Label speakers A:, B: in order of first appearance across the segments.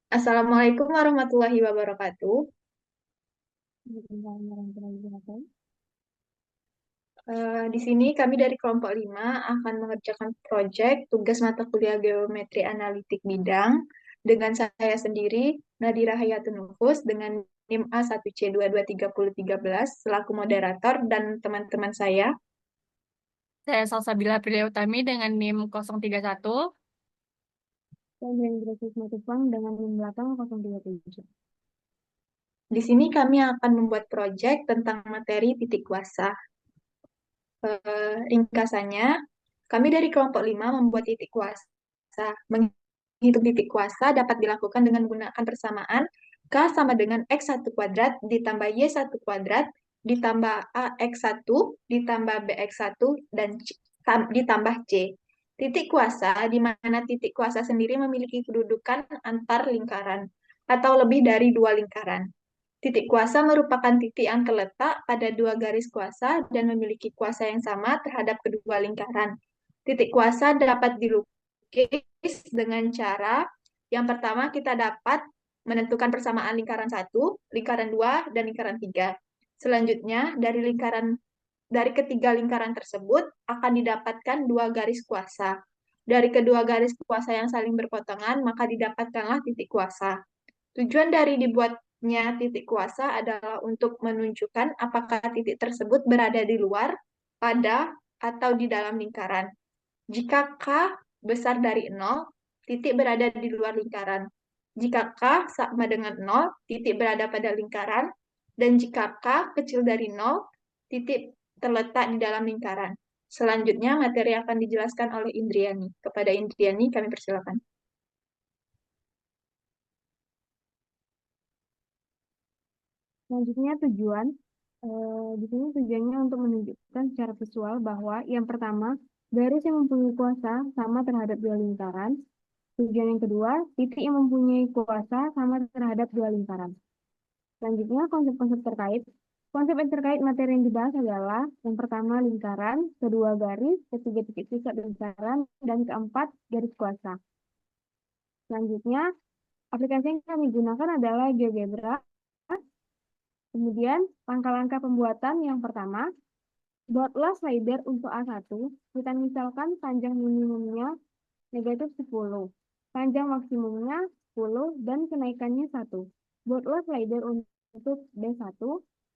A: Assalamualaikum warahmatullahi wabarakatuh. Di sini kami dari kelompok 5 akan mengerjakan proyek tugas mata kuliah geometri analitik bidang dengan saya sendiri, Nadira Hayatun Nufus, dengan NIM A1C223013 selaku moderator dan teman-teman saya.
B: Saya Salsabila Aprilia Utami dengan NIM 031.
C: Dan yang berbasis Matupang dengan 68037.
A: Di sini kami akan membuat proyek tentang materi titik kuasa. Ringkasannya, kami dari kelompok 5 membuat titik kuasa. Menghitung titik kuasa dapat dilakukan dengan menggunakan persamaan K sama dengan X1 kuadrat ditambah Y1 kuadrat ditambah AX1 ditambah BX1 dan ditambah C. Titik kuasa di mana titik kuasa sendiri memiliki kedudukan antar lingkaran atau lebih dari dua lingkaran. Titik kuasa merupakan titik yang terletak pada dua garis kuasa dan memiliki kuasa yang sama terhadap kedua lingkaran. Titik kuasa dapat dilukis dengan cara yang pertama kita dapat menentukan persamaan lingkaran 1, lingkaran 2, dan lingkaran 3. Selanjutnya, dari ketiga lingkaran tersebut akan didapatkan dua garis kuasa. Dari kedua garis kuasa yang saling berpotongan, maka didapatkanlah titik kuasa. Tujuan dari dibuatnya titik kuasa adalah untuk menunjukkan apakah titik tersebut berada di luar, pada, atau di dalam lingkaran. Jika K besar dari 0, titik berada di luar lingkaran. Jika K sama dengan 0, titik berada pada lingkaran. Dan jika K kecil dari 0, titik terletak di dalam lingkaran. Selanjutnya, materi akan dijelaskan oleh Indriani. Kepada Indriani, kami persilakan.
C: Selanjutnya tujuan. Di sini tujuannya untuk menunjukkan secara visual bahwa yang pertama, garis yang mempunyai kuasa sama terhadap dua lingkaran. Tujuan yang kedua, titik yang mempunyai kuasa sama terhadap dua lingkaran. Selanjutnya, konsep-konsep terkait. Konsep yang terkait materi yang dibahas adalah yang pertama lingkaran, kedua garis, ketiga titik pusat lingkaran, dan keempat garis kuasa. Selanjutnya, aplikasi yang kami gunakan adalah GeoGebra. Kemudian, langkah-langkah pembuatan yang pertama, buatlah slider untuk A1. Kita misalkan panjang minimumnya negatif 10, panjang maksimumnya 10, dan kenaikannya 1. Buatlah slider untuk B1.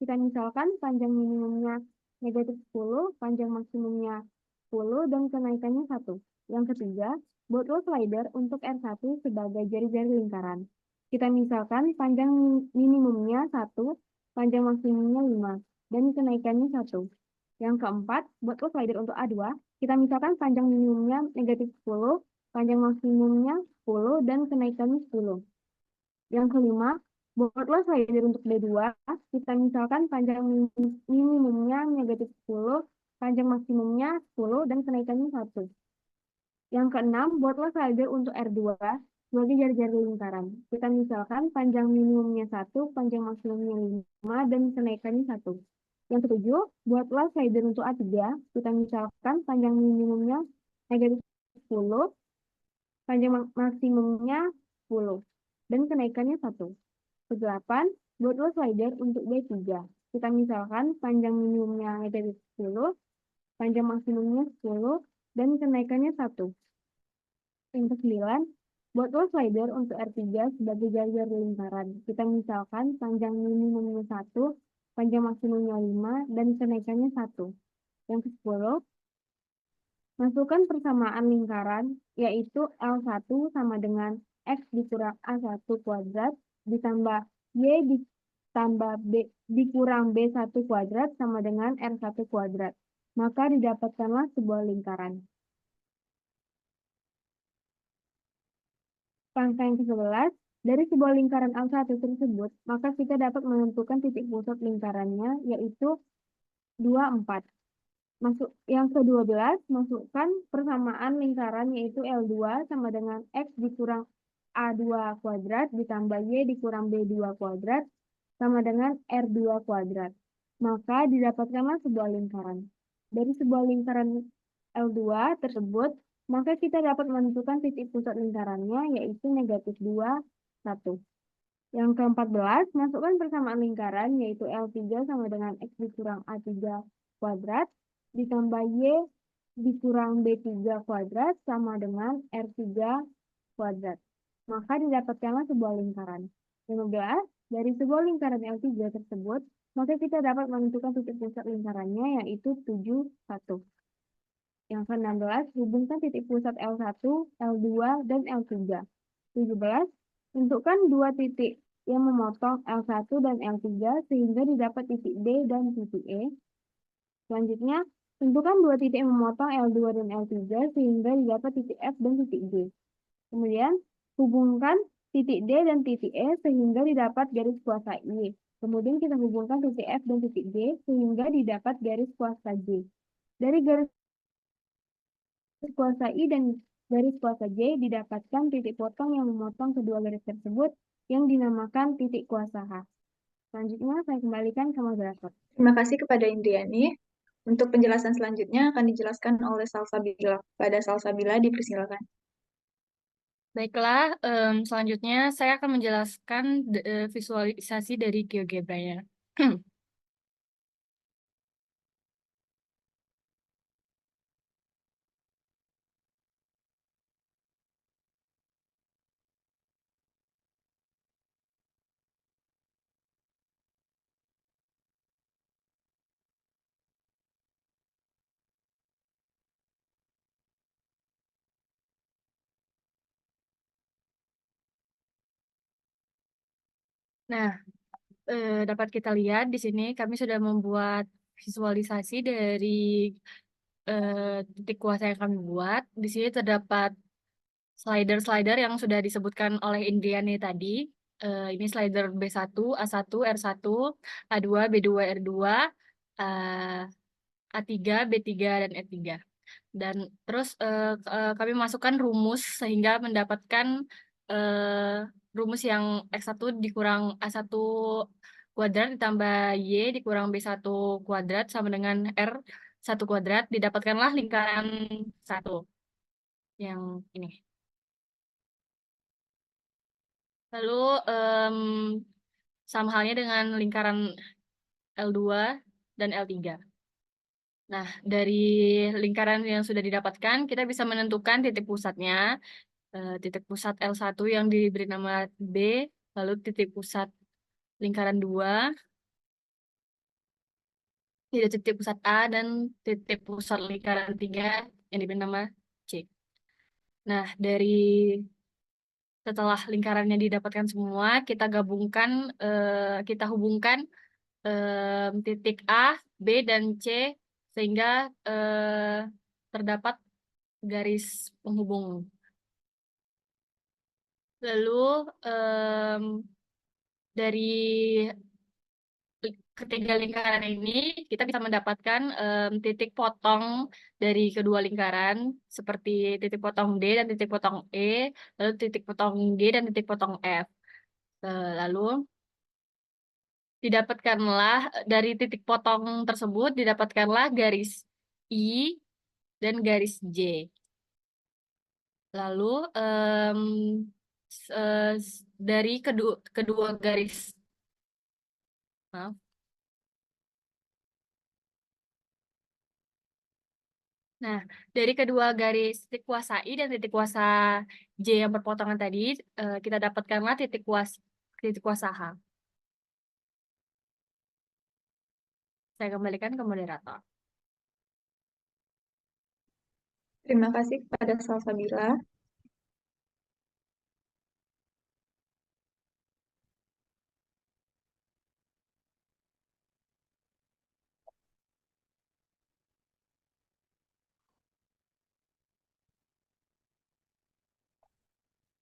C: Kita misalkan panjang minimumnya negatif 10, panjang maksimumnya 10, dan kenaikannya 1. Yang ketiga, buatlah slider untuk R1 sebagai jari-jari lingkaran. Kita misalkan panjang minimumnya 1, panjang maksimumnya 5, dan kenaikannya 1. Yang keempat, buatlah slider untuk A2. Kita misalkan panjang minimumnya negatif 10, panjang maksimumnya 10, dan kenaikannya 10. Yang kelima, buatlah slider untuk B2. Kita misalkan panjang minimumnya negatif 10, panjang maksimumnya 10, dan kenaikannya 1. Yang keenam, buatlah slider untuk R2 sebagai jari-jari lingkaran. Kita misalkan panjang minimumnya 1, panjang maksimumnya 5, dan kenaikannya 1. Yang ketujuh, buatlah slider untuk A3. Kita misalkan panjang minimumnya negatif 10, panjang maksimumnya 10, dan kenaikannya 1. Kedelapan, buatlah slider untuk B3. Kita misalkan panjang minimumnya negatif 10, panjang maksimumnya 10, dan kenaikannya 1. Yang kesembilan, buatlah slider untuk R3 sebagai jari-jari lingkaran. Kita misalkan panjang minimumnya 1, panjang maksimumnya 5, dan kenaikannya 1. Yang ke-10, masukkan persamaan lingkaran, yaitu L1 sama dengan X dikurang A1 kuadrat, ditambah Y ditambah B dikurang B1 kuadrat sama dengan R1 kuadrat. Maka didapatkanlah sebuah lingkaran. Langkah yang ke-11, dari sebuah lingkaran L1 tersebut, maka kita dapat menentukan titik pusat lingkarannya, yaitu 2, 4. Yang ke-12, masukkan persamaan lingkaran, yaitu L2 sama dengan X dikurang A2 kuadrat, ditambah Y dikurang B2 kuadrat, sama dengan R2 kuadrat. Maka didapatkanlah sebuah lingkaran. Dari sebuah lingkaran L2 tersebut, maka kita dapat menentukan titik pusat lingkarannya, yaitu negatif 2, 1. Yang ke-14, masukkan persamaan lingkaran, yaitu L3 sama dengan X dikurang A3 kuadrat, ditambah Y dikurang B3 kuadrat sama dengan R3 kuadrat. Maka didapatkanlah sebuah lingkaran. 15, dari sebuah lingkaran L3 tersebut, maka kita dapat menentukan titik pusat lingkarannya, yaitu 7, 1. Yang ke-16, hubungkan titik pusat L1, L2, dan L3. 17, tentukan dua titik yang memotong L1 dan L3 sehingga didapat titik D dan titik E. Selanjutnya, tentukan dua titik yang memotong L2 dan L3 sehingga didapat titik F dan titik G. Kemudian, hubungkan titik D dan titik E sehingga didapat garis kuasa I. Kemudian kita hubungkan titik F dan titik G sehingga didapat garis kuasa J. Dari garis kuasa I dan garis kuasa J didapatkan titik potong yang memotong kedua garis tersebut yang dinamakan titik kuasa H. Selanjutnya saya kembalikan ke moderator.
A: Terima kasih kepada Indriani. Untuk penjelasan selanjutnya akan dijelaskan oleh Salsabila. Pada Salsabila dipersilakan.
B: Baiklah, selanjutnya saya akan menjelaskan visualisasi dari GeoGebra-nya. Nah, dapat kita lihat di sini kami sudah membuat visualisasi dari titik kuasa yang kami buat. Di sini terdapat slider-slider yang sudah disebutkan oleh Indriani tadi. Ini slider B1, A1, R1, A2, B2, R2, A3, B3, dan E3. Dan terus kami masukkan rumus sehingga mendapatkan rumus yang X1 dikurang A1 kuadrat ditambah Y dikurang B1 kuadrat sama dengan R1 kuadrat. Didapatkanlah lingkaran 1 yang ini. Lalu sama halnya dengan lingkaran L2 dan L3. Nah, dari lingkaran yang sudah didapatkan, kita bisa menentukan titik pusatnya. Titik pusat L1 yang diberi nama B, lalu titik pusat lingkaran 2, titik pusat A, dan titik pusat lingkaran 3 yang diberi nama C. Nah, setelah lingkarannya didapatkan semua, kita hubungkan titik A, B, dan C sehingga terdapat garis penghubung. Lalu dari ketiga lingkaran ini kita bisa mendapatkan titik potong dari kedua lingkaran seperti titik potong D dan titik potong E, lalu titik potong G dan titik potong F. Lalu didapatkanlah dari titik potong tersebut didapatkanlah garis I dan garis J. Lalu dari kedua garis, maaf. Nah, dari kedua garis titik kuasa I dan titik kuasa J yang berpotongan tadi, kita dapatkanlah titik kuasa H. Saya kembalikan ke moderator.
A: Terima kasih kepada Salsabila.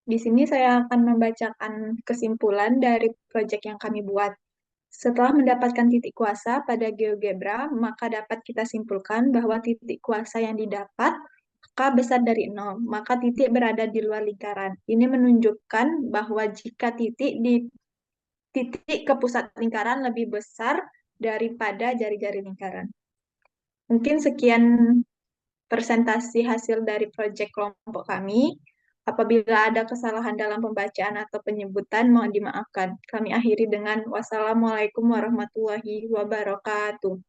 A: Di sini saya akan membacakan kesimpulan dari proyek yang kami buat. Setelah mendapatkan titik kuasa pada GeoGebra, maka dapat kita simpulkan bahwa titik kuasa yang didapat K besar dari 0, maka titik berada di luar lingkaran. Ini menunjukkan bahwa jika titik ke pusat lingkaran lebih besar daripada jari-jari lingkaran. Mungkin sekian presentasi hasil dari proyek kelompok kami. Apabila ada kesalahan dalam pembacaan atau penyebutan, mohon dimaafkan. Kami akhiri dengan wassalamualaikum warahmatullahi wabarakatuh.